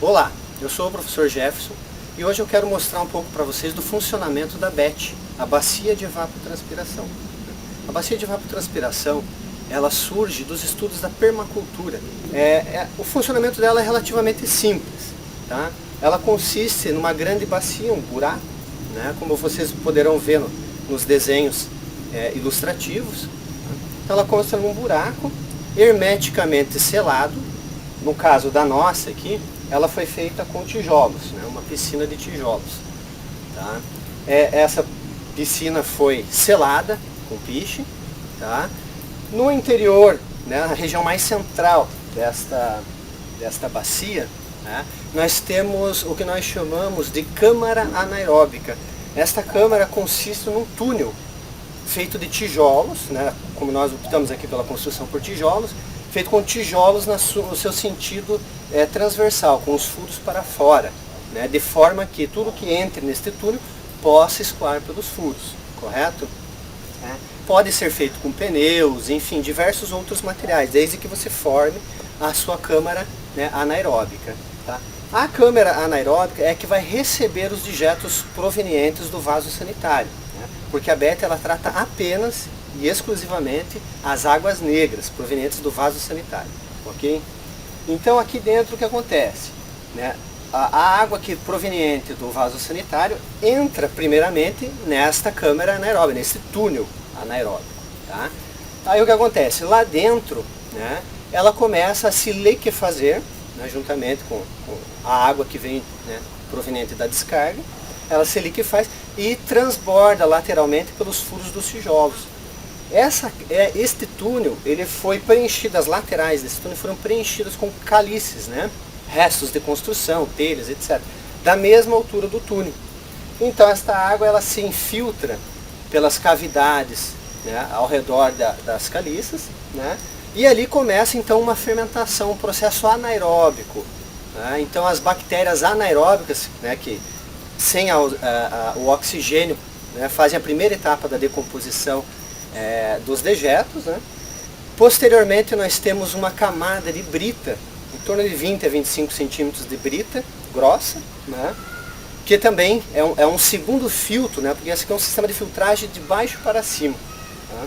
Olá, eu sou o professor Jefferson e hoje eu quero mostrar um pouco para vocês do funcionamento da BET, a bacia de evapotranspiração. A bacia de evapotranspiração, ela surge dos estudos da permacultura. O funcionamento dela é relativamente simples, tá? Ela consiste numa grande bacia, um buraco, né? Como vocês poderão ver nos desenhos ilustrativos. Então ela consta num buraco hermeticamente selado. No caso da nossa aqui, ela foi feita com tijolos, né? Uma piscina de tijolos. Tá? Essa piscina foi selada com piche. Tá? No interior, né, na região mais central desta bacia, né, nós temos o que nós chamamos de câmara anaeróbica. Esta câmara consiste num túnel feito de tijolos, né, como nós optamos aqui pela construção por tijolos, feito com tijolos no seu sentido transversal, com os furos para fora, né, de forma que tudo que entre neste túnel possa escoar pelos furos, correto? Pode ser feito com pneus, enfim, diversos outros materiais, desde que você forme a sua câmara, né, anaeróbica. Tá? A câmara anaeróbica é que vai receber os dejetos provenientes do vaso sanitário, né? Porque a BET ela trata apenas e exclusivamente as águas negras provenientes do vaso sanitário, ok? Então aqui dentro o que acontece? Né? A água que proveniente do vaso sanitário entra primeiramente nesta câmara anaeróbica, nesse túnel anaeróbico. Tá? Aí o que acontece? Lá dentro, né, ela começa a se liquefazer, né, juntamente com a água que vem, né, proveniente da descarga, ela se liquefaz e transborda lateralmente pelos furos dos tijolos. Este túnel, ele foi preenchido, as laterais desse túnel foram preenchidas com calices, né, restos de construção, telhas, etc., da mesma altura do túnel. Então esta água ela se infiltra pelas cavidades, né, ao redor das caliças, né, e ali começa então uma fermentação, um processo anaeróbico. Né, então as bactérias anaeróbicas, né, que sem o oxigênio, né, fazem a primeira etapa da decomposição dos dejetos. Né. Posteriormente nós temos uma camada de brita, em torno de 20 a 25 centímetros de brita grossa, né, que também é um segundo filtro, né, porque esse aqui é um sistema de filtragem de baixo para cima. Tá?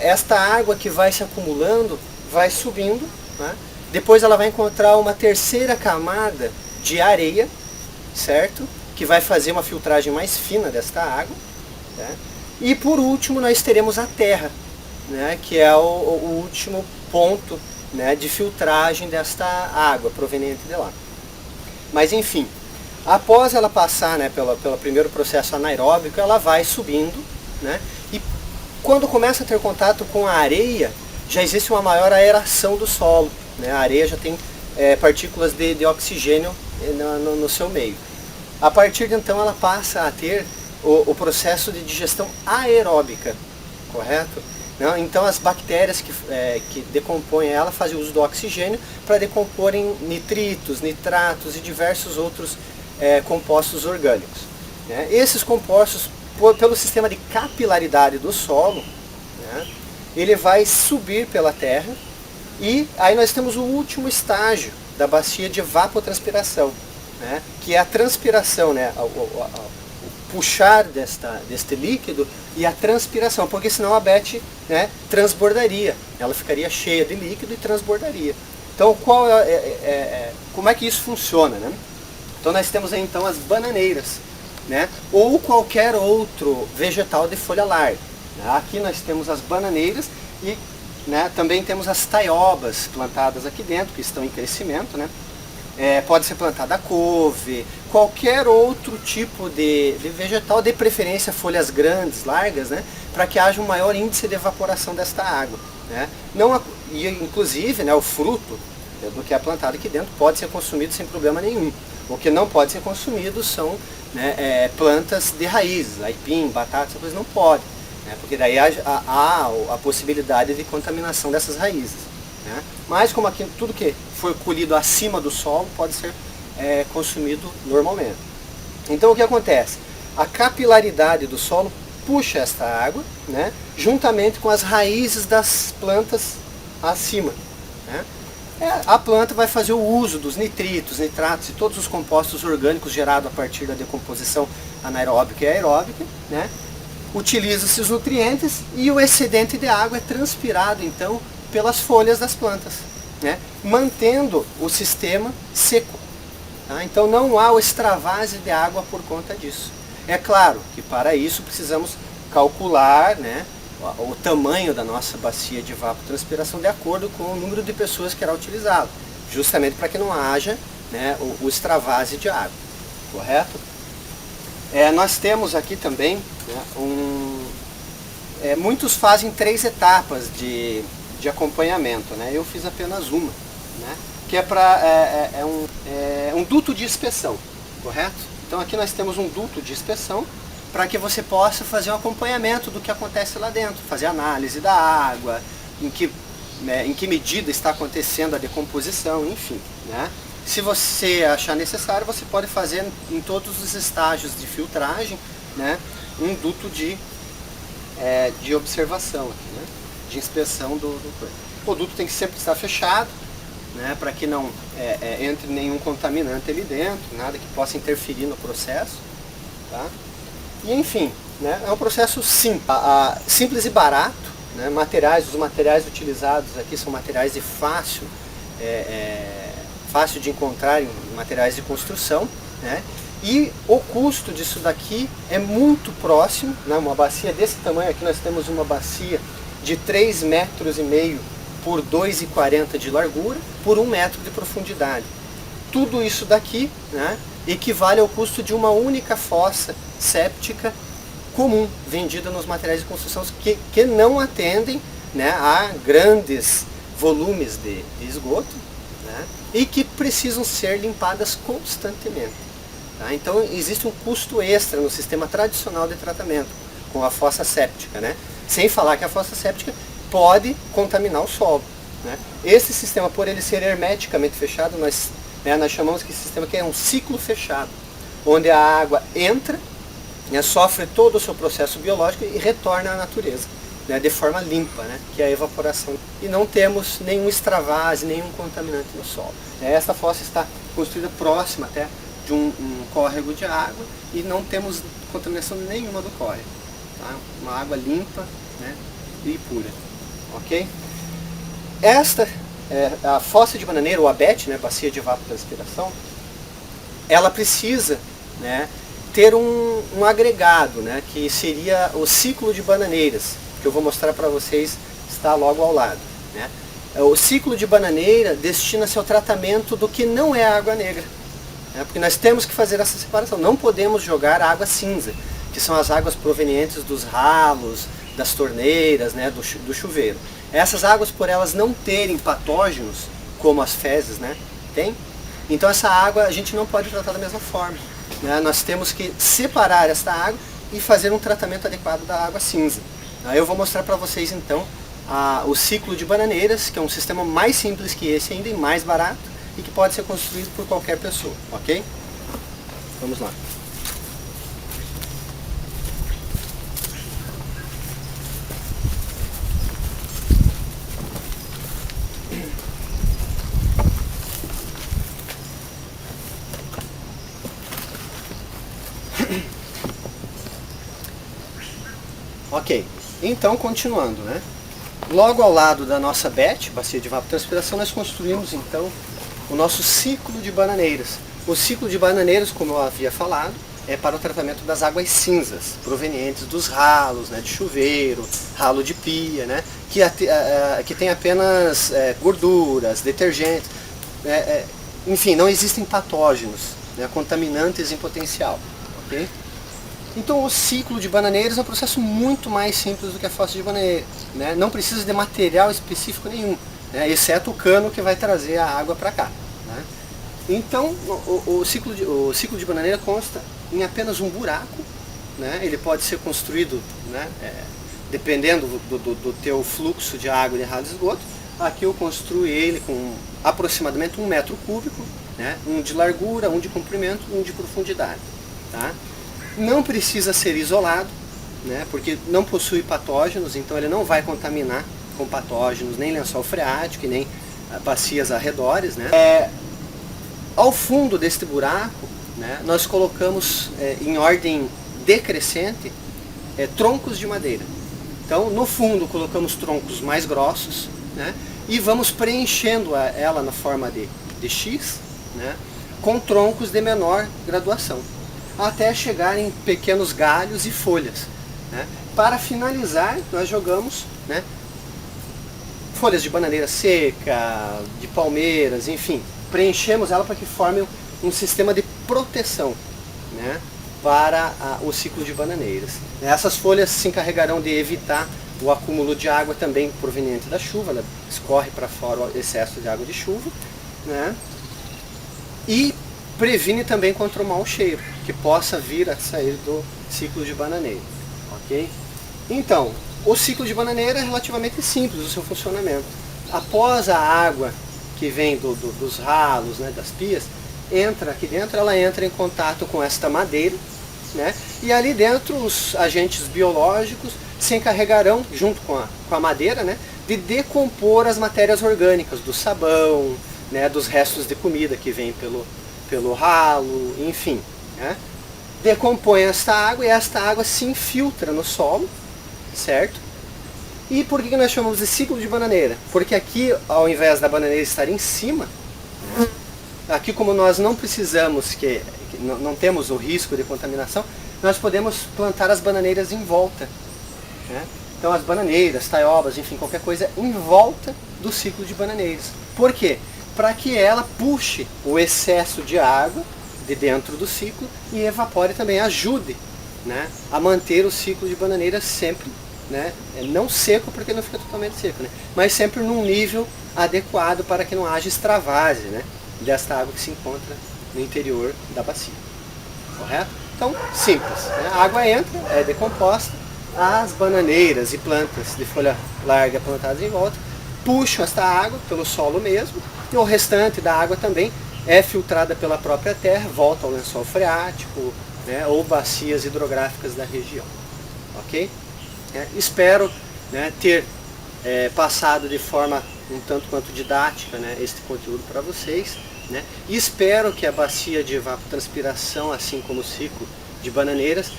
Esta água que vai se acumulando, vai subindo, né? Depois ela vai encontrar uma terceira camada de areia, certo? Que vai fazer uma filtragem mais fina desta água. Né? E por último nós teremos a terra, né, que é o último ponto, né, de filtragem desta água proveniente de lá. Mas enfim, após ela passar, né, pelo primeiro processo anaeróbico, ela vai subindo, né, e quando começa a ter contato com a areia, já existe uma maior aeração do solo. Né, a areia já tem partículas de oxigênio no seu meio. A partir de então ela passa a ter o processo de digestão aeróbica, correto? Não? Então as bactérias que decompõem ela fazem uso do oxigênio para decomporem nitritos, nitratos e diversos outros compostos orgânicos. Né? Esses compostos, pelo sistema de capilaridade do solo, né, ele vai subir pela terra e aí nós temos o último estágio da bacia de evapotranspiração, né, que é a transpiração, né, o puxar deste líquido e a transpiração, porque senão a BET, né, transbordaria, ela ficaria cheia de líquido e transbordaria. Então como é que isso funciona? Né? Então nós temos aí então as bananeiras, né, ou qualquer outro vegetal de folha larga. Aqui nós temos as bananeiras e, né, também temos as taiobas plantadas aqui dentro, que estão em crescimento. Né? Pode ser plantada a couve, qualquer outro tipo de vegetal, de preferência folhas grandes, largas, né, para que haja um maior índice de evaporação desta água. Né? E inclusive, né, o fruto do que é plantado aqui dentro pode ser consumido sem problema nenhum. O que não pode ser consumido são, né, plantas de raízes, aipim, batata, essas coisas não podem, né, porque daí há a possibilidade de contaminação dessas raízes. Né? Mas como aqui tudo que foi colhido acima do solo pode ser consumido normalmente. Então o que acontece? A capilaridade do solo puxa esta água, né, juntamente com as raízes das plantas acima. Né? A planta vai fazer o uso dos nitritos, nitratos e todos os compostos orgânicos gerados a partir da decomposição anaeróbica e aeróbica, né? Utiliza esses nutrientes e o excedente de água é transpirado então pelas folhas das plantas, né? Mantendo o sistema seco. Tá? Então não há o extravase de água por conta disso. É claro que para isso precisamos calcular, né, o tamanho da nossa bacia de evapotranspiração de acordo com o número de pessoas que irá utilizá-lo, justamente para que não haja, né, o extravase de água, correto? Nós temos aqui também, né, muitos fazem 3 etapas de acompanhamento, né? Eu fiz apenas uma, né? Que é um duto de inspeção, correto? Então aqui nós temos um duto de inspeção para que você possa fazer um acompanhamento do que acontece lá dentro, fazer análise da água, em que medida está acontecendo a decomposição, enfim, né? Se você achar necessário, você pode fazer em todos os estágios de filtragem, né, um duto de observação, aqui, né, de inspeção do coisa. O duto tem que sempre estar fechado, né, para que não entre nenhum contaminante ali dentro, nada que possa interferir no processo. Tá? E enfim, né, é um processo simples e barato. Né, os materiais utilizados aqui são materiais de fácil de encontrar em materiais de construção, né? E o custo disso daqui é muito próximo, né? Uma bacia desse tamanho aqui, nós temos uma bacia de 3,5 metros por 2,40 de largura, por 1 metro de profundidade. Tudo isso daqui, né, equivale ao custo de uma única fossa séptica comum, vendida nos materiais de construção que não atendem, né, a grandes volumes de esgoto, né, e que precisam ser limpadas constantemente. Tá? Então existe um custo extra no sistema tradicional de tratamento, com a fossa séptica, né? Sem falar que a fossa séptica pode contaminar o solo. Né? Esse sistema, por ele ser hermeticamente fechado, nós chamamos que esse sistema aqui é um ciclo fechado, onde a água entra, né, sofre todo o seu processo biológico e retorna à natureza, né, de forma limpa, né, que é a evaporação. E não temos nenhum extravase, nenhum contaminante no solo. Essa fossa está construída próxima até de um córrego de água e não temos contaminação nenhuma do córrego. Tá? Uma água limpa, né, e pura. Ok? Esta, a fossa de bananeira, ou a BET, né, bacia de evapotranspiração, ela precisa, né, ter um agregado, né, que seria o ciclo de bananeiras, que eu vou mostrar para vocês, está logo ao lado. Né? O ciclo de bananeira destina-se ao tratamento do que não é água negra, né, porque nós temos que fazer essa separação, não podemos jogar água cinza, que são as águas provenientes dos ralos, das torneiras, né, do chuveiro. Essas águas, por elas não terem patógenos, como as fezes, né, tem, então essa água a gente não pode tratar da mesma forma. Né? Nós temos que separar esta água e fazer um tratamento adequado da água cinza. Aí eu vou mostrar para vocês então o ciclo de bananeiras, que é um sistema mais simples que esse ainda e mais barato, e que pode ser construído por qualquer pessoa, ok? Vamos lá. Ok, então continuando, né? Logo ao lado da nossa BET, bacia de evapotranspiração, nós construímos então o nosso ciclo de bananeiras. O ciclo de bananeiras, como eu havia falado, é para o tratamento das águas cinzas, provenientes dos ralos, né, de chuveiro, ralo de pia, né, que tem apenas gorduras, detergentes, enfim, não existem patógenos, né, contaminantes em potencial. Okay? Então o ciclo de bananeiras é um processo muito mais simples do que a fossa de bananeira. Né? Não precisa de material específico nenhum, né? Exceto o cano que vai trazer a água para cá. Né? Então o ciclo de bananeira consta em apenas um buraco. Né? Ele pode ser construído, né, dependendo do teu fluxo de água e de ralo de esgoto. Aqui eu construí ele com aproximadamente 1 metro cúbico, né? Um de largura, um de comprimento, um de profundidade. Tá? Não precisa ser isolado, né, porque não possui patógenos, então ele não vai contaminar com patógenos nem lençol freático e nem bacias arredores, né? Ao fundo deste buraco, né, nós colocamos em ordem decrescente troncos de madeira. Então, no fundo, colocamos troncos mais grossos, né, e vamos preenchendo ela na forma de X, né, com troncos de menor graduação, até chegar em pequenos galhos e folhas. Né. Para finalizar, nós jogamos, né, folhas de bananeira seca, de palmeiras, enfim, preenchemos ela para que forme um sistema de proteção, né, para o ciclo de bananeiras. Essas folhas se encarregarão de evitar o acúmulo de água também proveniente da chuva, ela escorre para fora o excesso de água de chuva, né, e previne também contra o mau cheiro, que possa vir a sair do ciclo de bananeira. Ok? Então, o ciclo de bananeira é relativamente simples o seu funcionamento. Após a água que vem dos ralos, né, das pias, entra aqui dentro, ela entra em contato com esta madeira, né, e ali dentro os agentes biológicos se encarregarão, junto com a madeira, né, de decompor as matérias orgânicas do sabão, né, dos restos de comida que vem pelo ralo, enfim. Né, decompõe esta água e esta água se infiltra no solo, certo? E por que nós chamamos de ciclo de bananeira? Porque aqui, ao invés da bananeira estar em cima, aqui como nós não precisamos, não temos o risco de contaminação, nós podemos plantar as bananeiras em volta. Né? Então as bananeiras, taiobas, enfim, qualquer coisa em volta do ciclo de bananeiras. Por quê? Para que ela puxe o excesso de água de dentro do ciclo e evapore também, ajude, né, a manter o ciclo de bananeiras sempre, né, não seco porque não fica totalmente seco, né, mas sempre num nível adequado para que não haja extravase, né, desta água que se encontra no interior da bacia. Correto? Então, simples. Né, a água entra, é decomposta, as bananeiras e plantas de folha larga plantadas em volta puxam esta água pelo solo mesmo, e o restante da água também é filtrada pela própria terra, volta ao lençol freático, né, ou bacias hidrográficas da região. Ok? Espero, né, ter passado de forma um tanto quanto didática, né, este conteúdo para vocês. Né, e espero que a bacia de evapotranspiração, assim como o ciclo de bananeiras,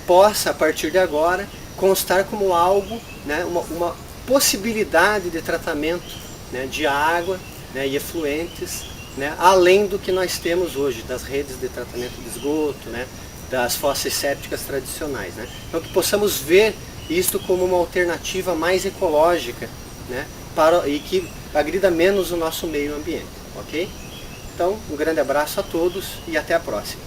possa, a partir de agora, constar como algo, né, uma possibilidade de tratamento, né, de água, né, e efluentes, né, além do que nós temos hoje, das redes de tratamento de esgoto, né, das fossas sépticas tradicionais. Né? Então que possamos ver isto como uma alternativa mais ecológica, né, e que agrida menos o nosso meio ambiente. Ok? Então, um grande abraço a todos e até a próxima.